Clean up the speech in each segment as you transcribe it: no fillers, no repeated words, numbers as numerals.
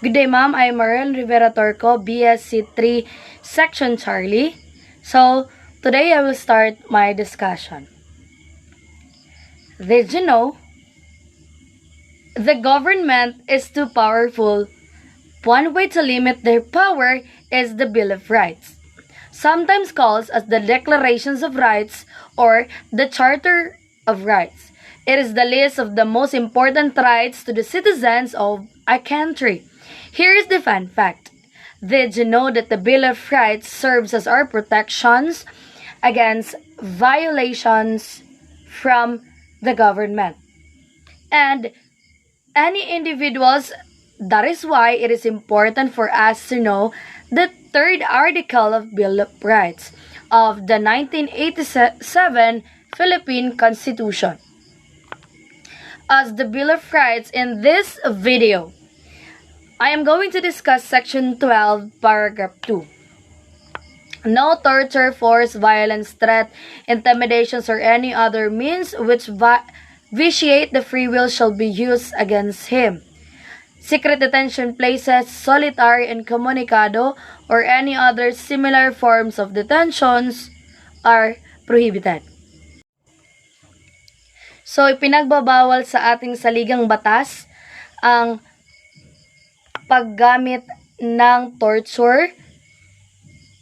Good day, ma'am. I'm Mariel Rivera Torco, BSc 3, Section Charlie. So, today I will start my discussion. Did you know the government is too powerful? One way to limit their power is the Bill of Rights, sometimes called as the Declarations of Rights or the Charter of Rights. It is the list of the most important rights to the citizens of a country. Here is the fun fact. Did you know that the Bill of Rights serves as our protections against violations from the government and any individuals? That is why it is important for us to know the third article of Bill of Rights of the 1987 Philippine Constitution. As the Bill of Rights in this video, I am going to discuss Section 12, Paragraph 2. No torture, force, violence, threat, intimidations, or any other means which vitiate the free will shall be used against him. Secret detention places, solitary incommunicado, or any other similar forms of detentions are prohibited. So, ipinagbabawal sa ating saligang batas ang paggamit ng torture,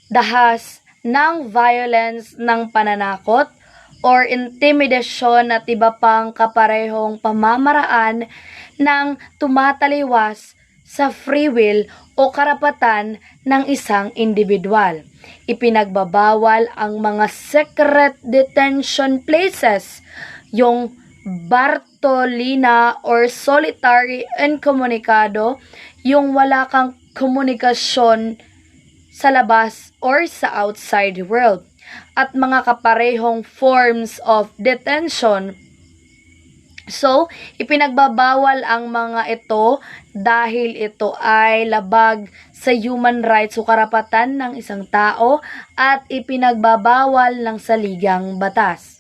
dahas ng violence ng pananakot, or intimidasyon at iba pang kaparehong pamamaraan ng tumataliwas sa free will o karapatan ng isang individual. Ipinagbabawal ang mga secret detention places, yung Bartolina or solitary incommunicado, yung wala kang komunikasyon sa labas or sa outside world, at mga kaparehong forms of detention. So, ipinagbabawal ang mga ito dahil ito ay labag sa human rights o karapatan ng isang tao at ipinagbabawal ng saligang batas.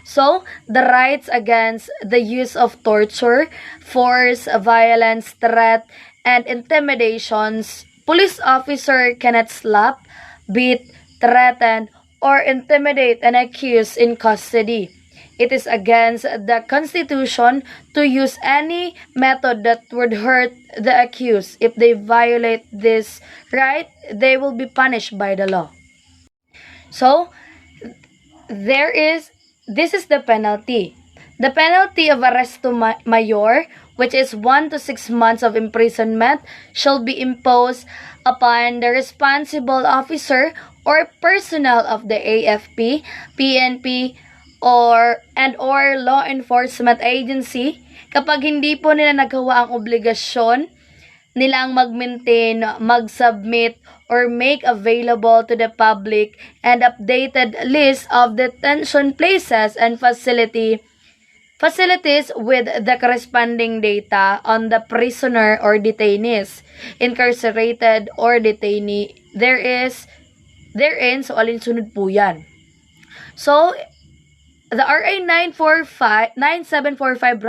So, the rights against the use of torture, force, violence, threat, and intimidations. Police officer cannot slap, beat, threaten, or intimidate an accused in custody. It is against the Constitution to use any method that would hurt the accused. If they violate this right, they will be punished by the law. So, this is the penalty. The penalty of arresto mayor, which is 1 to 6 months of imprisonment, shall be imposed upon the responsible officer or personnel of the AFP, PNP, or law enforcement agency kapag hindi po nila nagawa ang obligasyon nilang mag-maintain, mag-submit, or make available to the public and updated list of detention places and facilities with the corresponding data on the prisoner or detainees, incarcerated or detainee. Therein, so alinsunod po yan. So, the RA 9745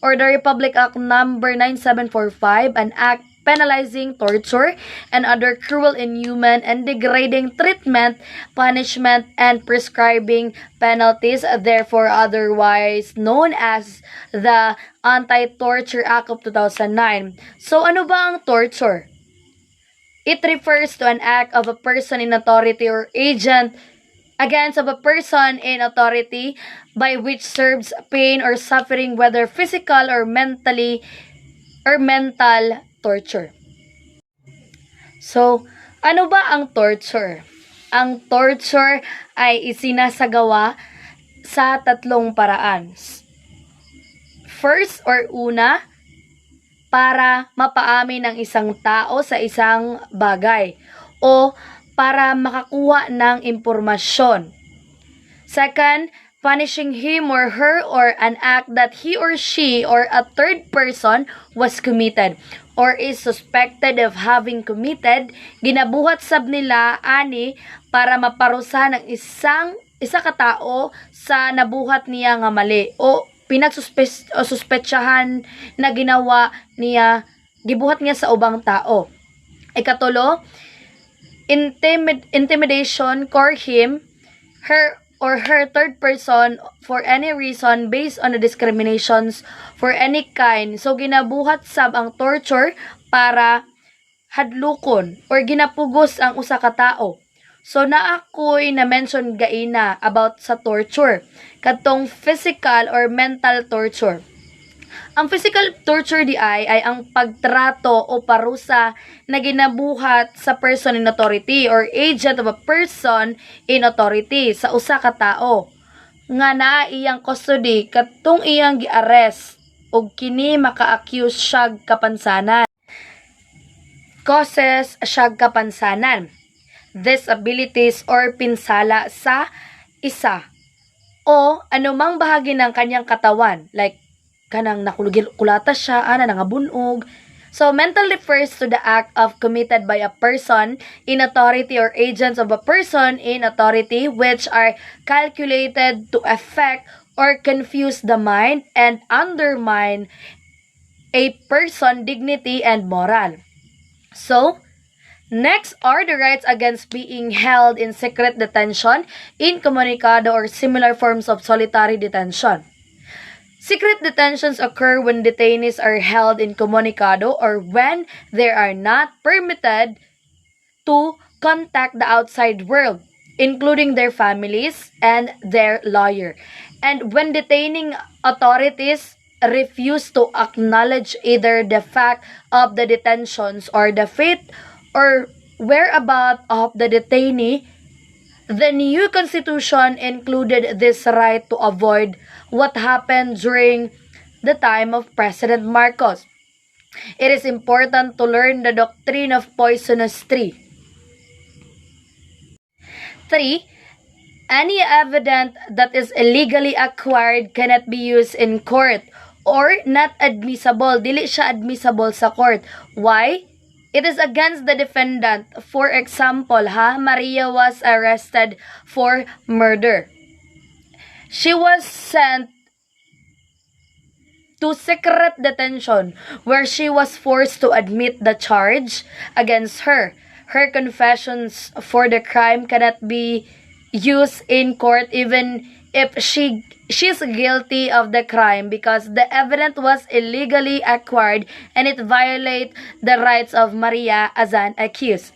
or the Republic Act number 9745, an act penalizing torture and other cruel, inhuman, and degrading treatment, punishment, and prescribing penalties, therefore otherwise known as the Anti-Torture Act of 2009. So, ano ba ang torture? It refers to an act of a person in authority or agent against of a person in authority by which serves pain or suffering, whether physical or mental torture. So, ano ba ang torture? Ang torture ay isinasagawa sa tatlong paraan. First or una, para mapaamin ng isang tao sa isang bagay o para makakuha ng impormasyon. Second, punishing him or her or an act that he or she or a third person was committed or is suspected of having committed, ginabuhat sab nila ani para maparusa ng isa katao sa nabuhat niya nga mali o pinagsuspetsahan na ginawa niya gibuhat niya sa ubang tao. Ikatulo, intimidation, coercion her or her third person for any reason based on the discriminations for any kind. So, ginabuhat sab ang torture para hadlukon or ginapugos ang usa ka tao. So, naakoy na-mention gaina about sa torture. Katong physical or mental torture. Ang physical torture di ay ang pagtrato o parusa na ginabuhat sa person in authority or agent of a person in authority sa usa ka tao nga naa iyang custody katong iyang gi-arrest ug kini maka-accuse siya kapansanan. Causes siya kapansanan, disabilities or pinsala sa isa o anumang bahagi ng kanyang katawan like kanang nakulata siya, nangabunog. So, mental refers to the act of committed by a person in authority or agents of a person in authority which are calculated to affect or confuse the mind and undermine a person dignity and moral. So, next are the rights against being held in secret detention, incommunicado, or similar forms of solitary detention. Secret detentions occur when detainees are held incommunicado or when they are not permitted to contact the outside world, including their families and their lawyer. And when detaining authorities refuse to acknowledge either the fact of the detentions or the fate or whereabouts of the detainee, the new constitution included this right to avoid what happened during the time of President Marcos. It is important to learn the doctrine of poisonous tree. 3. Any evidence that is illegally acquired cannot be used in court or not admissible. Dili siya admissible sa court. Why? It is against the defendant. For example, Maria was arrested for murder. She was sent to secret detention where she was forced to admit the charge against her. Her confessions for the crime cannot be used in court even if she's guilty of the crime because the evidence was illegally acquired and it violates the rights of Maria as an accused.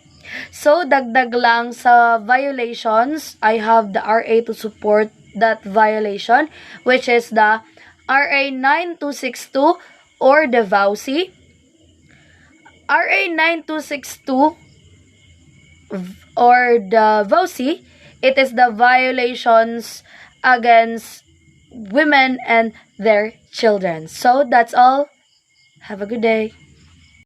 So, dagdag lang sa violations, I have the RA to support that violation, which is the RA 9262 or the VAUSI. RA 9262 or the VAUSI, it is the violations against women and their children. So, that's all. Have a good day.